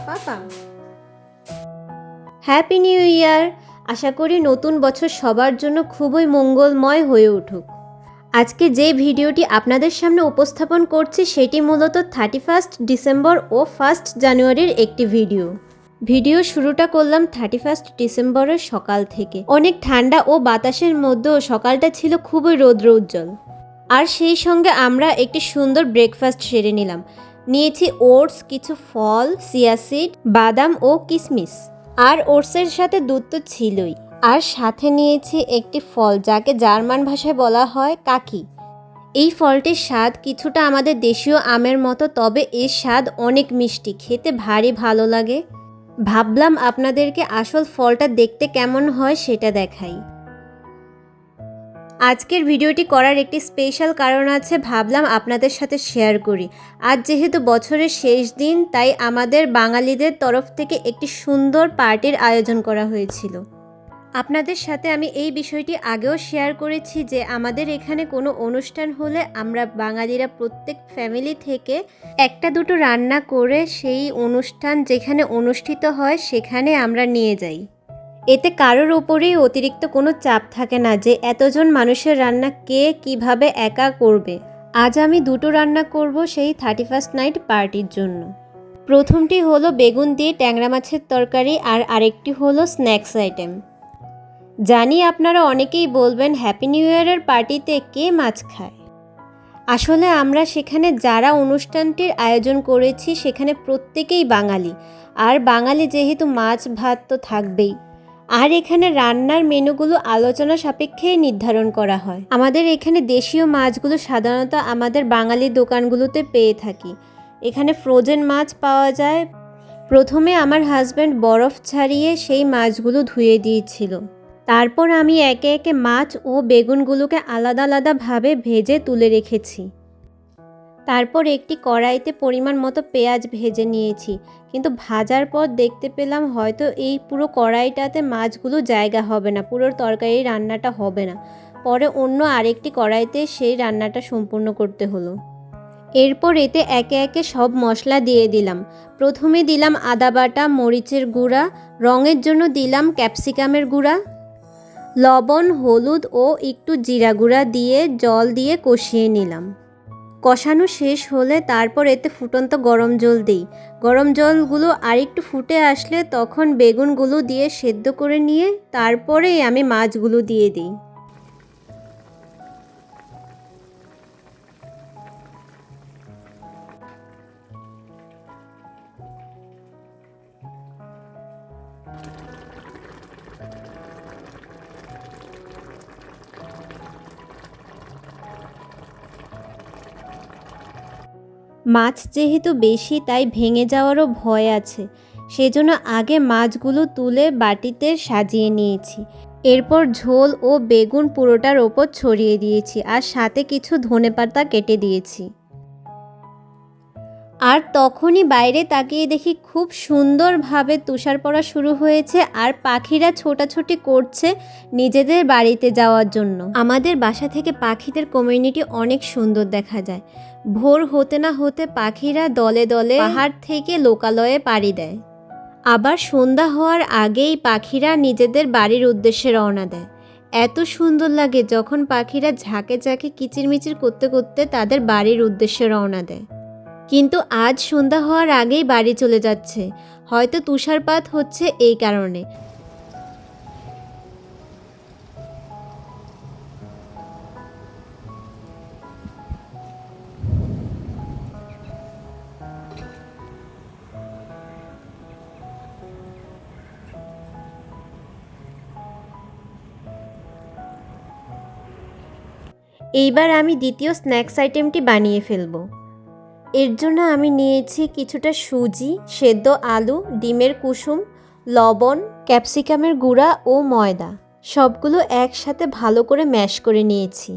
পাপা। Happy new year. আশা করি নতুন বছর সবার জন্য খুবই মঙ্গলময় হয়ে উঠুক। আজকে যে ভিডিওটি আপনাদের সামনে উপস্থাপন করছি সেটি মূলত 31 ডিসেম্বর ও 1 জানুয়ারির একটি ভিডিও শুরুটা করলাম 31 ডিসেম্বরের সকাল থেকে। অনেক ঠান্ডা ও বাতাসের মধ্যেও সকালটা ছিল খুবই রৌদ্র উজ্জ্বল। আর সেই সঙ্গে আমরা একটি সুন্দর ব্রেকফাস্ট সেরে নিয়েছি ওটস, কিছু ফল, চিয়া সিড, বাদাম ও কিশমিশ। আর ওটসের সাথে দুধ তো ছিলই। আর সাথে নিয়েছি একটি ফল যাকে জার্মান ভাষায় বলা হয় কাকি। এই ফলটির স্বাদ কিছুটা আমাদের দেশীয় আমের মতো, তবে এর স্বাদ অনেক মিষ্টি, খেতে ভারী ভালো লাগে। ভাবলাম আপনাদেরকে আসল ফলটা দেখতে কেমন হয় সেটা দেখাই। আজকের ভিডিওটি করার একটি স্পেশাল কারণ আছে, ভাবলাম আপনাদের সাথে শেয়ার করি। আজ যেহেতু বছরের শেষ দিন, তাই আমাদের বাঙালিদের তরফ থেকে একটি সুন্দর পার্টির আয়োজন করা হয়েছিল। আপনাদের সাথে আমি এই বিষয়টি আগেও শেয়ার করেছি যে আমাদের এখানে কোনো অনুষ্ঠান হলে আমরা বাঙালিরা প্রত্যেক ফ্যামিলি থেকে একটা দুটো রান্না করে সেই অনুষ্ঠান যেখানে অনুষ্ঠিত হয় সেখানে আমরা নিয়ে যাই। এতে কারোর ওপরেই অতিরিক্ত কোনো চাপ থাকে না যে এতজন মানুষের রান্না কে কিভাবে একা করবে। আজ আমি দুটো রান্না করব সেই 31 নাইট পার্টির জন্য। প্রথমটি হলো বেগুন দিয়ে ট্যাংরা মাছের তরকারি, আর আরেকটি হলো স্ন্যাক্স আইটেম। জানি আপনারা অনেকেই বলবেন হ্যাপি নিউ ইয়ারের পার্টিতে কে মাছ খায়। আসলে আমরা সেখানে যারা অনুষ্ঠানটির আয়োজন করেছি সেখানে প্রত্যেকেই বাঙালি, আর বাঙালি যেহেতু মাছ ভাত তো থাকবেই। আর এখানে রান্নার মেনুগুলো আলোচনা সাপেক্ষেই নির্ধারণ করা হয়। আমাদের এখানে দেশীয় মাছগুলো সাধারণত আমাদের বাঙালি দোকানগুলোতে পেয়ে থাকি। এখানে ফ্রোজেন মাছ পাওয়া যায়। প্রথমে আমার হাজব্যান্ড বরফ ছাড়িয়ে সেই মাছগুলো ধুয়ে দিয়েছিল। তারপর আমি একে একে মাছ ও বেগুনগুলোকে আলাদা আলাদাভাবে ভেজে তুলে রেখেছি। তারপর একটি কড়াইতে পরিমাণ মতো পেঁয়াজ ভেজে নিয়েছি, কিন্তু ভাজার পর দেখতে পেলাম হয়তো এই পুরো কড়াইটাতে মাছগুলো জায়গা হবে না, পুরো তরকারি রান্নাটা হবে না। পরে অন্য আরেকটি কড়াইতে সেই রান্নাটা সম্পূর্ণ করতে হলো। এরপর এতে একে একে সব মশলা দিয়ে দিলাম। প্রথমে দিলাম আদা বাটা, মরিচের গুঁড়া, রঙের জন্য দিলাম ক্যাপসিকামের গুঁড়া, লবণ, হলুদ ও একটু জিরা গুঁড়া দিয়ে জল দিয়ে কষিয়ে নিলাম। কষানো শেষ হলে তারপর এতে ফুটন্ত গরম জল দিই। গরম জলগুলো আরেকটু ফুটে আসলে তখন বেগুনগুলো দিয়ে সেদ্ধ করে নিয়ে তারপরেই আমি মাছগুলো দিয়ে দিই। মাছ যেহেতু বেশি তাই ভেঙে যাওয়ারও ভয় আছে, সেজন্য আগে মাছগুলো তুলে বাটিতে সাজিয়ে নিয়েছি। এরপর ঝোল ও বেগুন পুরোটার ওপর ছড়িয়ে দিয়েছি, আর সাথে কিছু ধনেপাতা কেটে দিয়েছি। আর তখনই বাইরে তাকিয়ে দেখি খুব সুন্দরভাবে তুষার পড়া শুরু হয়েছে, আর পাখিরা ছোটাছুটি করছে নিজেদের বাড়িতে যাওয়ার জন্য। আমাদের বাসা থেকে পাখিদের কমিউনিটি অনেক সুন্দর দেখা যায়। ভোর হতে না হতে পাখিরা দলে দলে পাহাড় থেকে লোকালয়ে পাড়ি দেয়। আবার সন্ধ্যা হওয়ার আগেই পাখিরা নিজেদের বাড়ির উদ্দেশ্যে রওনা দেয়। এত সুন্দর লাগে যখন পাখিরা ঝাঁকে ঝাঁকে কিচিরমিচির করতে করতে তাদের বাড়ির উদ্দেশ্যে রওনা দেয়। কিন্তু আজ সন্ধ্যা হওয়ার আগেই বাড়ি চলে যাচ্ছে, হয়তো তুষারপাত হচ্ছে এই কারণে। এইবার আমি দ্বিতীয় স্ন্যাক্স আইটেমটি বানিয়ে ফেলব। এর জন্য আমি নিয়েছি কিছুটা সুজি, সেদ্ধ আলু, ডিমের কুসুম, লবণ, ক্যাপসিকামের গুঁড়া ও ময়দা। সবগুলো একসাথে ভালো করে ম্যাশ করে নিয়েছি।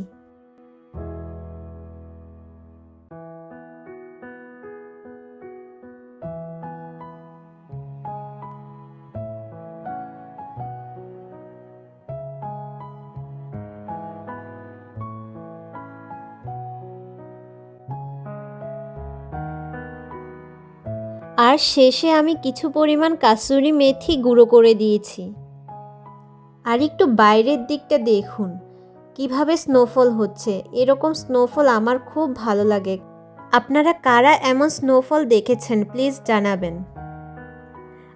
আর শেষে আমি কিছু পরিমাণ কাসুরি মেথি গুঁড়ো করে দিয়েছি। আর একটু বাইরের দিকটা দেখুন কিভাবে স্নোফল হচ্ছে। এরকম স্নোফল আমার খুব ভালো লাগে। আপনারা কারা এমন স্নোফল দেখেছেন প্লিজ জানাবেন।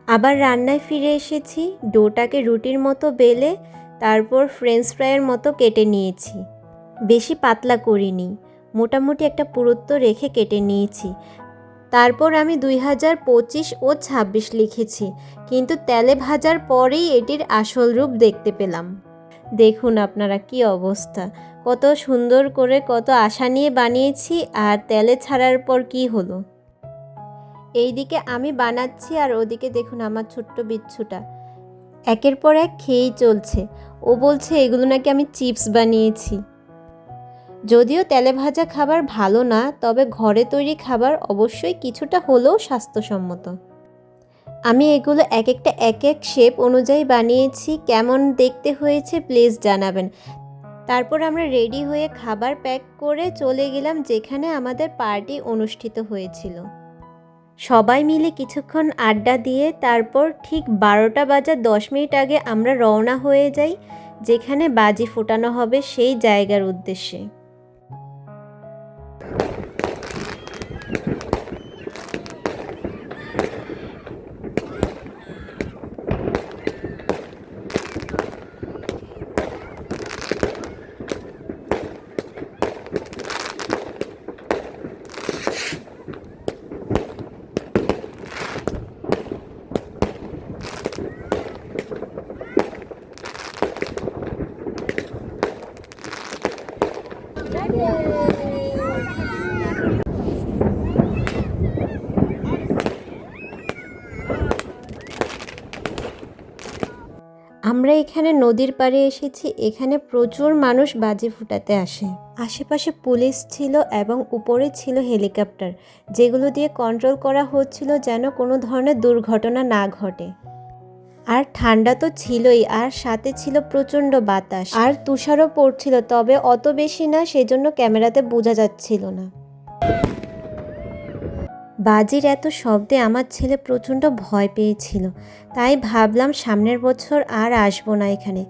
আবার রান্নায় ফিরে এসেছি। ডোটাকে রুটির মতো বেলে তারপর ফ্রেঞ্চ ফ্রাইয়ের মতো কেটে নিয়েছি। বেশি পাতলা করিনি, মোটামুটি একটা পুরুত্ব রেখে কেটে নিয়েছি। তারপর আমি 2025 ও 26 লিখেছি, কিন্তু তেলে ভাজার পরেই এটির আসল রূপ দেখতে পেলাম। দেখুন আপনারা কি অবস্থা, কত সুন্দর করে কত আশা নিয়ে বানিয়েছি আর তেলে ছাড়ার পর কি হলো। এইদিকে আমি বানাচ্ছি আর ওদিকে দেখুন আমার ছোট্ট বিচ্ছুটা একের পর এক খেয়েই চলছে। ও বলছে এগুলো নাকি আমি চিপস বানিয়েছি। যদিও তেলে ভাজা খাবার ভালো না, তবে ঘরে তৈরি খাবার অবশ্যই কিছুটা হলেও স্বাস্থ্যসম্মত। আমি এগুলো এক একটা এক এক শেপ অনুযায়ী বানিয়েছি। কেমন দেখতে হয়েছে প্লিজ জানাবেন। তারপর আমরা রেডি হয়ে খাবার প্যাক করে চলে গেলাম যেখানে আমাদের পার্টি অনুষ্ঠিত হয়েছিল। সবাই মিলে কিছুক্ষণ আড্ডা দিয়ে তারপর ঠিক 12টা বাজার 10 মিনিট আগে আমরা রওনা হয়ে যাই যেখানে বাজি ফোটানো হবে সেই জায়গার উদ্দেশ্যে। আমরা এখানে নদীর পাড়ে এসেছি। এখানে প্রচুর মানুষ বাজি ফুটাতে আসে। আশেপাশে পুলিশ ছিল এবং উপরে ছিল হেলিকপ্টার, যেগুলো দিয়ে কন্ট্রোল করা হচ্ছিল যেন কোনো ধরনের দুর্ঘটনা না ঘটে। আর ঠান্ডা তো ছিলই, আর সাথে ছিল প্রচণ্ড বাতাস আর তুষারও পড়ছিল, তবে অত বেশি না, সেজন্য ক্যামেরাতে বোঝা যাচ্ছিল না। বাজির এত শব্দে আমার ছেলে প্রচণ্ড ভয় পেয়েছিল, তাই ভাবলাম সামনের বছর আর আসবো না এখানে।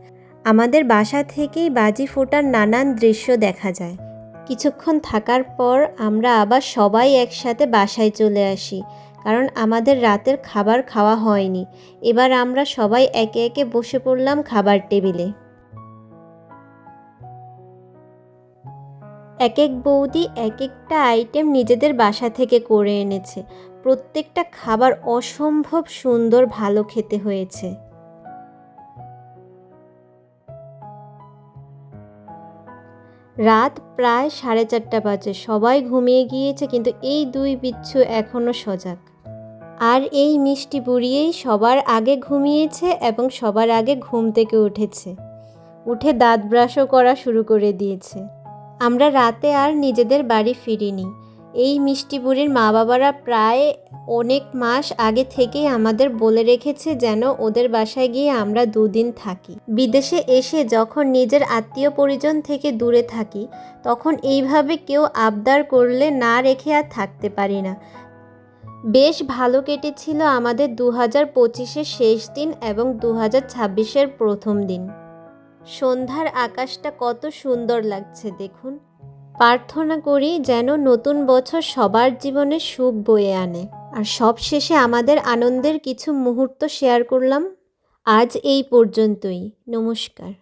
আমাদের বাসা থেকেই বাজি ফোটার নানান দৃশ্য দেখা যায়। কিছুক্ষণ থাকার পর আমরা আবার সবাই একসাথে বাসায় চলে আসি, কারণ আমাদের রাতের খাবার খাওয়া হয়নি। এবার আমরা সবাই একে একে বসে পড়লাম খাবার টেবিলে। এক এক বৌদি এক একটা আইটেম নিজেদের বাসা থেকে করে এনেছে। প্রত্যেকটা খাবার অসম্ভব সুন্দর, ভালো খেতে হয়েছে। রাত প্রায় 4:30 বাজে। সবাই ঘুমিয়ে গিয়েছে, কিন্তু এই দুই বিচ্ছু এখনও সজাগ। আর এই মিষ্টি বুড়িয়েই সবার আগে ঘুমিয়েছে এবং সবার আগে ঘুম থেকে উঠেছে। উঠে দাঁত ব্রাশও করা শুরু করে দিয়েছে। আমরা রাতে আর নিজেদের বাড়ি ফিরিনি। এই মিষ্টি বুড়ির মা বাবারা প্রায় অনেক মাস আগে থেকেই আমাদের বলে রেখেছে যেন ওদের বাসায় গিয়ে আমরা 2 দিন থাকি। বিদেশে এসে যখন নিজের আত্মীয় পরিজন থেকে দূরে থাকি, তখন এইভাবে কেউ আবদার করলে না রেখে আর থাকতে পারি না। বেশ ভালো কেটেছিল আমাদের 2025-এর শেষ দিন এবং 2026-এর প্রথম দিন। সন্ধ্যার আকাশটা কত সুন্দর লাগছে দেখুন। প্রার্থনা করি যেন নতুন বছর সবার জীবনে সুখ বয়ে আনে। আর সবশেষে আমাদের আনন্দের কিছু মুহূর্ত শেয়ার করলাম। আজ এই পর্যন্তই। নমস্কার।